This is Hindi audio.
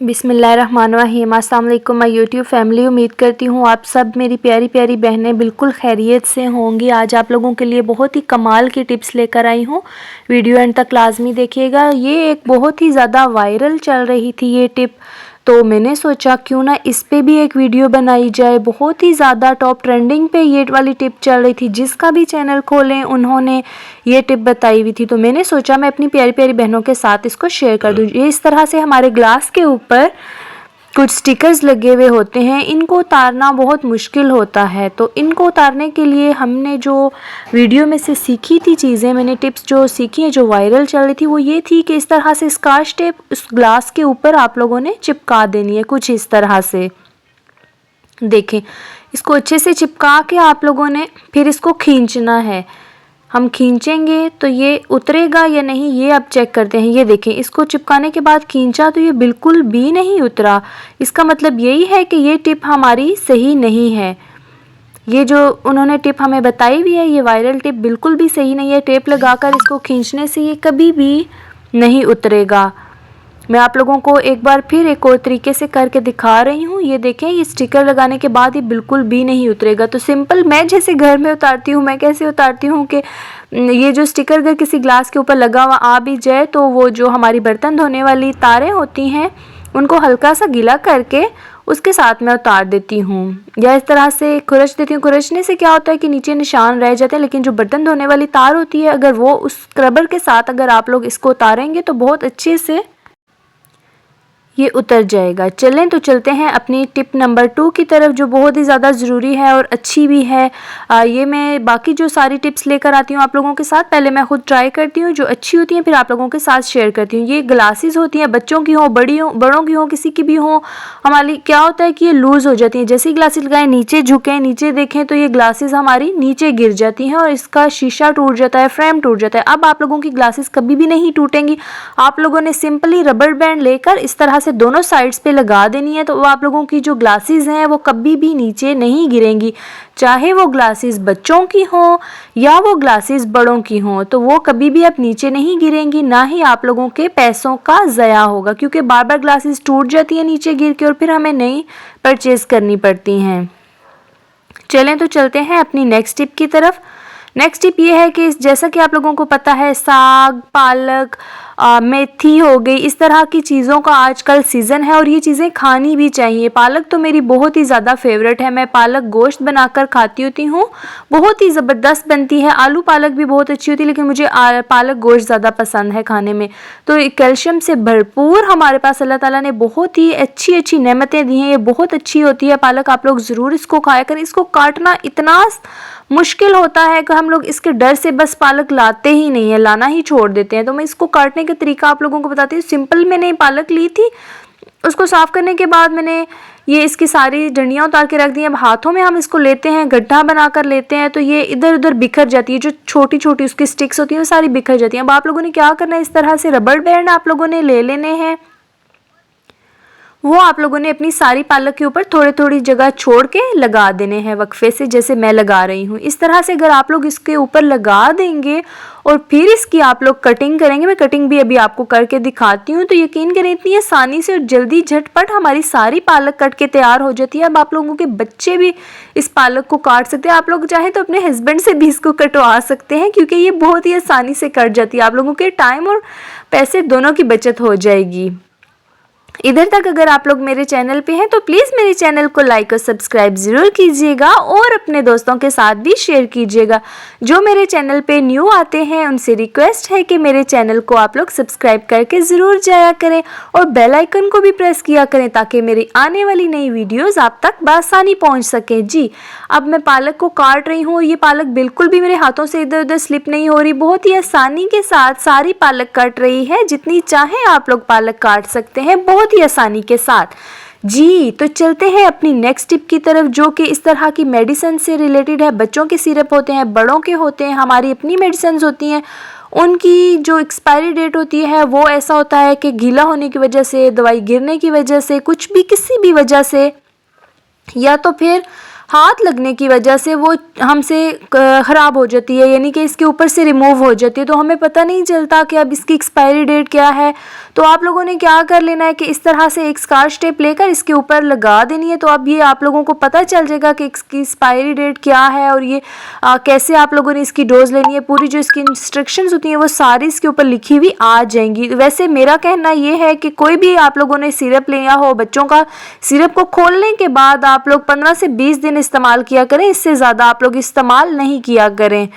बिस्मिल्लाहिर्रहमानिर्रहीम। अस्सलाम वालेकुम माय यूट्यूब फैमिली। उम्मीद करती हूँ आप सब मेरी प्यारी प्यारी बहनें बिल्कुल खैरियत से होंगी। आज आप लोगों के लिए बहुत ही कमाल की टिप्स लेकर आई हूँ, वीडियो एंड तक लाजमी देखिएगा। ये एक बहुत ही ज़्यादा वायरल चल रही थी ये टिप, तो मैंने सोचा क्यों ना इस पे भी एक वीडियो बनाई जाए। बहुत ही ज़्यादा टॉप ट्रेंडिंग पे ये वाली टिप चल रही थी, जिसका भी चैनल खोलें उन्होंने ये टिप बताई हुई थी। तो मैंने सोचा मैं अपनी प्यारी प्यारी बहनों के साथ इसको शेयर कर दूँ। ये इस तरह से हमारे ग्लास के ऊपर कुछ स्टिकर्स लगे हुए होते हैं, इनको उतारना बहुत मुश्किल होता है। तो इनको उतारने के लिए हमने जो वीडियो में से सीखी थी चीज़ें, मैंने टिप्स जो सीखी हैं जो वायरल चल रही थी, वो ये थी कि इस तरह से स्कॉच टेप उस ग्लास के ऊपर आप लोगों ने चिपका देनी है, कुछ इस तरह से। देखें, इसको अच्छे से चिपका के आप लोगों ने फिर इसको खींचना है। हम खींचेंगे तो ये उतरेगा या नहीं, ये अब चेक करते हैं। ये देखें, इसको चिपकाने के बाद खींचा तो ये बिल्कुल भी नहीं उतरा। इसका मतलब यही है कि ये टिप हमारी सही नहीं है। ये जो उन्होंने टिप हमें बताई हुई है, ये वायरल टिप बिल्कुल भी सही नहीं है। टेप लगाकर इसको खींचने से ये कभी भी नहीं उतरेगा। मैं आप लोगों को एक बार फिर एक और तरीके से करके दिखा रही हूँ। ये देखें, ये स्टिकर लगाने के बाद ये बिल्कुल भी नहीं उतरेगा। तो सिंपल मैं जैसे घर में उतारती हूँ, मैं कैसे उतारती हूँ कि ये जो स्टिकर अगर किसी ग्लास के ऊपर लगा हुआ आ भी जाए तो वो जो हमारी बर्तन धोने वाली तारें होती हैं उनको हल्का सा गीला करके उसके साथ मैं उतार देती हूँ, या इस तरह से खुरच देती हूँ। खुरचने से क्या होता है कि नीचे निशान रह जाते हैं, लेकिन जो बर्तन धोने वाली तार होती है, अगर वो उस स्क्रबर के साथ अगर आप लोग इसको उतारेंगे तो बहुत अच्छे से ये उतर जाएगा। चलें तो चलते हैं अपनी टिप नंबर 2 की तरफ, जो बहुत ही ज़्यादा ज़रूरी है और अच्छी भी है। ये मैं बाकी जो सारी टिप्स लेकर आती हूँ आप लोगों के साथ, पहले मैं खुद ट्राई करती हूँ, जो अच्छी होती हैं फिर आप लोगों के साथ शेयर करती हूँ। ये ग्लासेस होती हैं, बच्चों की हो, बड़ों की हो, किसी की भी हो। हमारी क्या होता है कि ये लूज़ हो जाती हैं, जैसे ही ग्लासेस लगाएं, नीचे झुकें, नीचे देखें तो ये ग्लासेस हमारी नीचे गिर जाती हैं और इसका शीशा टूट जाता है, फ्रेम टूट जाता है। अब आप लोगों की ग्लासेस कभी भी नहीं टूटेंगी। आप लोगों ने सिंपली रबर बैंड लेकर इस तरह से दोनों साइड्स पे लगा देनी है, तो वो आप लोगों की जो ग्लासेस हैं वो कभी भी नीचे नहीं गिरेंगी। चाहे वो ग्लासेस बच्चों की हो या वो ग्लासेस बड़ों की हो, तो वो कभी भी अब नीचे नहीं गिरेंगी। ना ही आप लोगों के पैसों का ज़या होगा, क्योंकि बार बार ग्लासेस टूट जाती हैं नीचे गिर के और फिर हमें नई परचेज करनी पड़ती हैं। चलें तो चलते हैं अपनी नेक्स्ट टिप की तरफ। नेक्स्ट टिप ये है कि जैसा कि आप लोगों को पता है, साग, पालक, मेथी हो गई, इस तरह की चीज़ों का आजकल सीज़न है और ये चीज़ें खानी भी चाहिए। पालक तो मेरी बहुत ही ज़्यादा फेवरेट है, मैं पालक गोश्त बनाकर खाती होती हूँ, बहुत ही ज़बरदस्त बनती है। आलू पालक भी बहुत अच्छी होती है, लेकिन मुझे पालक गोश्त ज़्यादा पसंद है खाने में। तो कैल्शियम से भरपूर हमारे पास अल्लाह ताला ने बहुत ही अच्छी अच्छी नेमतें दी हैं, ये बहुत अच्छी होती है पालक। आप लोग ज़रूर इसको खाया करें। इसको काटना इतना मुश्किल होता है कि हम लोग इसके डर से बस पालक लाते ही नहीं है, लाना ही छोड़ देते हैं। तो मैं इसको काटने का तरीका आप लोगों को बताती हूँ। सिंपल मैंने पालक ली थी, उसको साफ़ करने के बाद मैंने ये इसकी सारी डंडियाँ उतार के रख दी। अब हाथों में हम इसको लेते हैं, गड्ढा बनाकर लेते हैं, तो ये इधर उधर बिखर जाती है। जो छोटी छोटी उसकी स्टिक्स होती हैं वो सारी बिखर जाती हैं। अब आप लोगों ने क्या करना है, इस तरह से रबड़ बैंड आप लोगों ने ले लेने हैं। वो आप लोगों ने अपनी सारी पालक के ऊपर थोड़ी थोड़ी जगह छोड़ के लगा देने हैं वक्फे से, जैसे मैं लगा रही हूँ। इस तरह से अगर आप लोग इसके ऊपर लगा देंगे और फिर इसकी आप लोग कटिंग करेंगे, मैं कटिंग भी अभी आपको करके दिखाती हूँ, तो यकीन करें इतनी आसानी से और जल्दी झटपट हमारी सारी पालक कट के तैयार हो जाती है। अब आप लोगों के बच्चे भी इस पालक को काट सकते हैं। आप लोग चाहें तो अपने हस्बैंड से भी इसको कटवा सकते हैं, क्योंकि ये बहुत ही आसानी से कट जाती है। आप लोगों के टाइम और पैसे दोनों की बचत हो जाएगी। इधर तक अगर आप लोग मेरे चैनल पे हैं तो प्लीज़ मेरे चैनल को लाइक और सब्सक्राइब ज़रूर कीजिएगा और अपने दोस्तों के साथ भी शेयर कीजिएगा। जो मेरे चैनल पे न्यू आते हैं उनसे रिक्वेस्ट है कि मेरे चैनल को आप लोग सब्सक्राइब करके ज़रूर जाया करें और बेल आइकन को भी प्रेस किया करें, ताकि मेरी आने वाली नई वीडियोज़ आप तक बआसानी पहुँच सकें। जी, अब मैं पालक को काट रही हूँ। ये पालक बिल्कुल भी मेरे हाथों से इधर उधर स्लिप नहीं हो रही, बहुत ही आसानी के साथ सारी पालक कट रही है। जितनी चाहें आप लोग पालक काट सकते हैं बहुत ही आसानी के साथ। जी, तो चलते हैं अपनी नेक्स्ट टिप की तरफ, जो कि इस तरह की मेडिसिन से रिलेटेड है। बच्चों के सिरप होते हैं, बड़ों के होते हैं, हमारी अपनी मेडिसिन होती हैं, उनकी जो एक्सपायरी डेट होती है वो ऐसा होता है कि गीला होने की वजह से, दवाई गिरने की वजह से, कुछ भी किसी भी वजह से, या तो फिर हाथ लगने की वजह से वो हमसे ख़राब हो जाती है, यानी कि इसके ऊपर से रिमूव हो जाती है, तो हमें पता नहीं चलता कि अब इसकी एक्सपायरी डेट क्या है। तो आप लोगों ने क्या कर लेना है कि इस तरह से एक स्कॉच टेप लेकर इसके ऊपर लगा देनी है। तो अब ये आप लोगों को पता चल जाएगा कि इसकी एक्सपायरी डेट क्या है और ये कैसे आप लोगों ने इसकी डोज लेनी है। पूरी जो इसकी इंस्ट्रक्शंस होती हैं वो सारी इसके ऊपर लिखी हुई आ जाएंगी। वैसे मेरा कहना ये है कि कोई भी आप लोगों ने सिरप लिया हो बच्चों का, सिरप को खोलने के बाद आप लोग 15 से 20 दिन इस्तेमाल किया करें, इससे ज़्यादा आप लोग इस्तेमाल नहीं किया करें।